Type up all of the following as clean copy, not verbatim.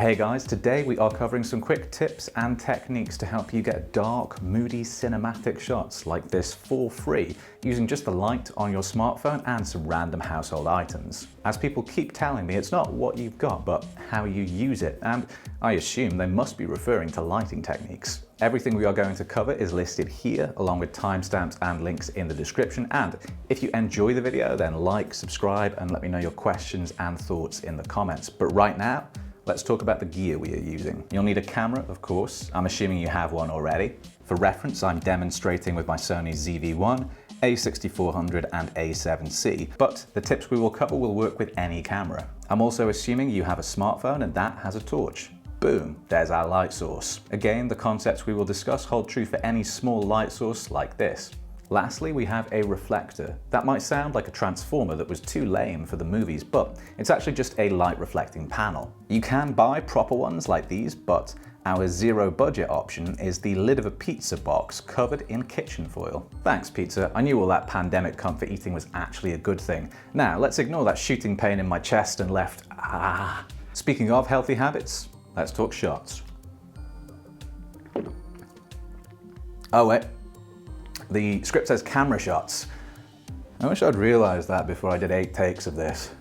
Hey guys, today we are covering some quick tips and techniques to help you get dark, moody, cinematic shots like this for free, using just the light on your smartphone and some random household items. As people keep telling me, it's not what you've got, but how you use it, and I assume they must be referring to lighting techniques. Everything we are going to cover is listed here, along with timestamps and links in the description, and if you enjoy the video, then like, subscribe, and let me know your questions and thoughts in the comments. But right now, let's talk about the gear we are using. You'll need a camera, of course. I'm assuming you have one already. For reference, I'm demonstrating with my Sony ZV1, A6400 and A7C, but the tips we will cover will work with any camera. I'm also assuming you have a smartphone and that has a torch. Boom, there's our light source. Again, the concepts we will discuss hold true for any small light source like this. Lastly, we have a reflector. That might sound like a transformer that was too lame for the movies, but it's actually just a light reflecting panel. You can buy proper ones like these, but our zero budget option is the lid of a pizza box covered in kitchen foil. Thanks, pizza. I knew all that pandemic comfort eating was actually a good thing. Now, let's ignore that shooting pain in my chest and left. Speaking of healthy habits, let's talk shots. Oh wait. The script says camera shots. I wish I'd realized that before I did 8 takes of this.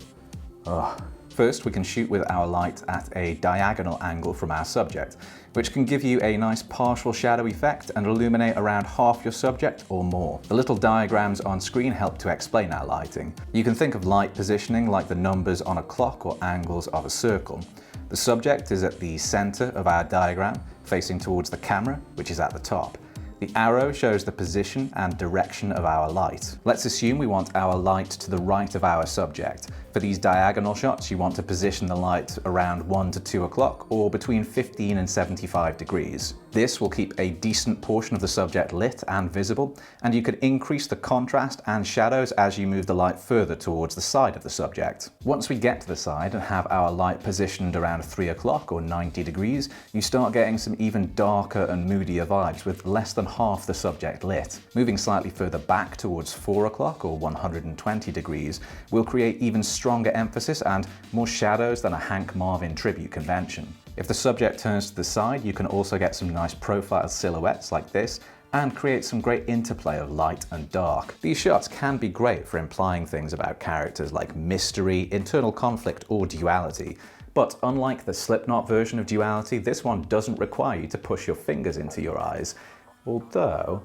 First, we can shoot with our light at a diagonal angle from our subject, which can give you a nice partial shadow effect and illuminate around half your subject or more. The little diagrams on screen help to explain our lighting. You can think of light positioning like the numbers on a clock or angles of a circle. The subject is at the center of our diagram, facing towards the camera, which is at the top. The arrow shows the position and direction of our light. Let's assume we want our light to the right of our subject. For these diagonal shots, you want to position the light around 1 to 2 o'clock or between 15 and 75 degrees. This will keep a decent portion of the subject lit and visible, and you can increase the contrast and shadows as you move the light further towards the side of the subject. Once we get to the side and have our light positioned around 3 o'clock or 90 degrees, you start getting some even darker and moodier vibes with less than half the subject lit. Moving slightly further back towards 4 o'clock or 120 degrees will create even stronger emphasis and more shadows than a Hank Marvin tribute convention. If the subject turns to the side, you can also get some nice profile silhouettes like this and create some great interplay of light and dark. These shots can be great for implying things about characters like mystery, internal conflict, or duality. But unlike the Slipknot version of duality, this one doesn't require you to push your fingers into your eyes. Although...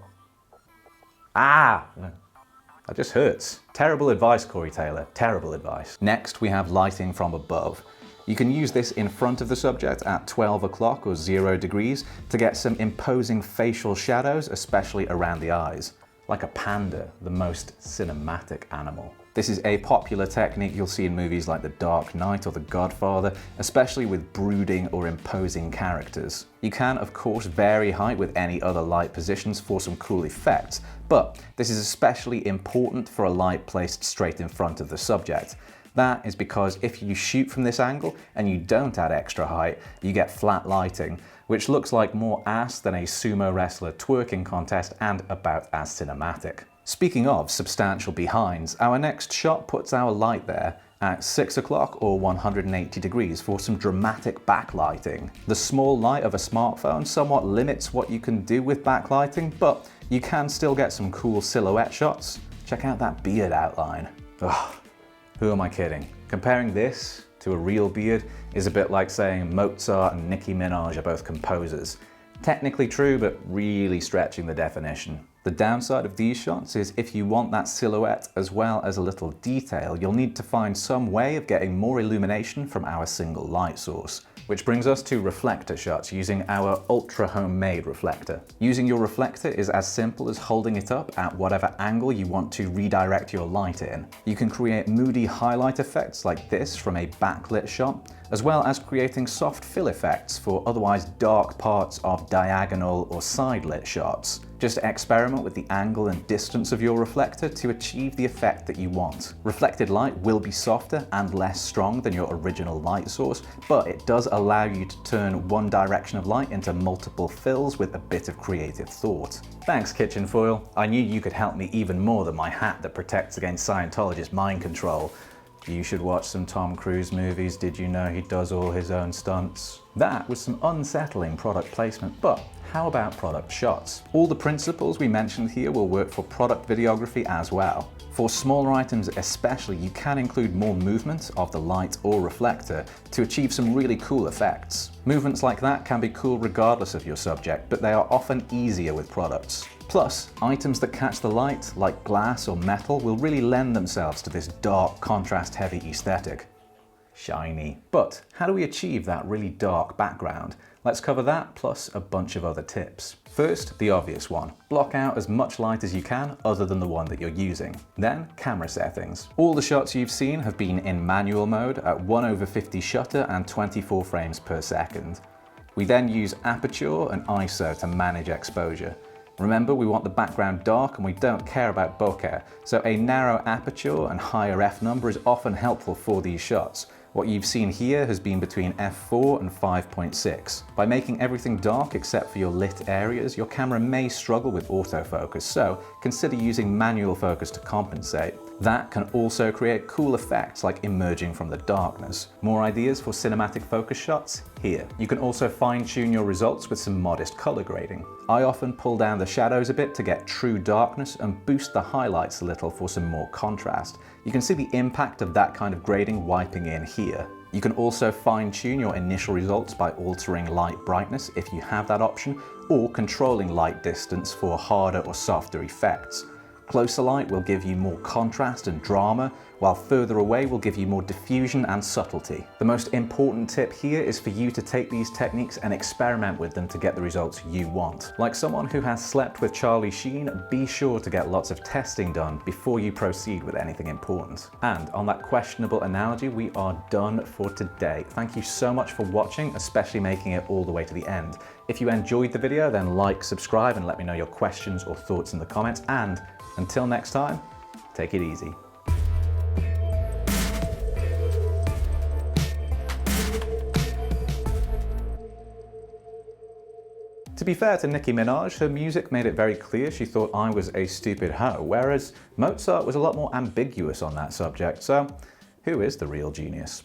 that just hurts. Terrible advice, Corey Taylor. Terrible advice. Next, we have lighting from above. You can use this in front of the subject at 12 o'clock or 0 degrees to get some imposing facial shadows, especially around the eyes. Like a panda, the most cinematic animal. This is a popular technique you'll see in movies like The Dark Knight or The Godfather, especially with brooding or imposing characters. You can, of course, vary height with any other light positions for some cool effects, but this is especially important for a light placed straight in front of the subject. That is because if you shoot from this angle and you don't add extra height, you get flat lighting, which looks like more ass than a sumo wrestler twerking contest and about as cinematic. Speaking of substantial behinds, our next shot puts our light there at 6 o'clock or 180 degrees for some dramatic backlighting. The small light of a smartphone somewhat limits what you can do with backlighting, but you can still get some cool silhouette shots. Check out that beard outline. Ugh, who am I kidding? Comparing this to a real beard is a bit like saying Mozart and Nicki Minaj are both composers. Technically true, but really stretching the definition. The downside of these shots is if you want that silhouette as well as a little detail, you'll need to find some way of getting more illumination from our single light source. Which brings us to reflector shots using our ultra homemade reflector. Using your reflector is as simple as holding it up at whatever angle you want to redirect your light in. You can create moody highlight effects like this from a backlit shot, as well as creating soft fill effects for otherwise dark parts of diagonal or side lit shots. Just experiment with the angle and distance of your reflector to achieve the effect that you want. Reflected light will be softer and less strong than your original light source, but it does allow you to turn one direction of light into multiple fills with a bit of creative thought. Thanks, kitchen foil. I knew you could help me even more than my hat that protects against Scientologist mind control. You should watch some Tom Cruise movies. Did you know he does all his own stunts? That was some unsettling product placement, but how about product shots? All the principles we mentioned here will work for product videography as well. For smaller items especially, you can include more movement of the light or reflector to achieve some really cool effects. Movements like that can be cool regardless of your subject, but they are often easier with products. Plus, items that catch the light, like glass or metal, will really lend themselves to this dark, contrast-heavy aesthetic. Shiny. But how do we achieve that really dark background? Let's cover that, plus a bunch of other tips. First, the obvious one. Block out as much light as you can other than the one that you're using. Then, camera settings. All the shots you've seen have been in manual mode at 1/50 shutter and 24 frames per second. We then use aperture and ISO to manage exposure. Remember, we want the background dark and we don't care about bokeh, so a narrow aperture and higher f number is often helpful for these shots. What you've seen here has been between f4 and 5.6. By making everything dark except for your lit areas, your camera may struggle with autofocus, so consider using manual focus to compensate. That can also create cool effects like emerging from the darkness. More ideas for cinematic focus shots? Here. You can also fine-tune your results with some modest color grading. I often pull down the shadows a bit to get true darkness and boost the highlights a little for some more contrast. You can see the impact of that kind of grading wiping in here. You can also fine-tune your initial results by altering light brightness if you have that option, or controlling light distance for harder or softer effects. Closer light will give you more contrast and drama, while further away will give you more diffusion and subtlety. The most important tip here is for you to take these techniques and experiment with them to get the results you want. Like someone who has slept with Charlie Sheen, be sure to get lots of testing done before you proceed with anything important. And on that questionable analogy, we are done for today. Thank you so much for watching, especially making it all the way to the end. If you enjoyed the video, then like, subscribe, and let me know your questions or thoughts in the comments. And until next time, take it easy. To be fair to Nicki Minaj, her music made it very clear she thought I was a stupid hoe, whereas Mozart was a lot more ambiguous on that subject, so who is the real genius?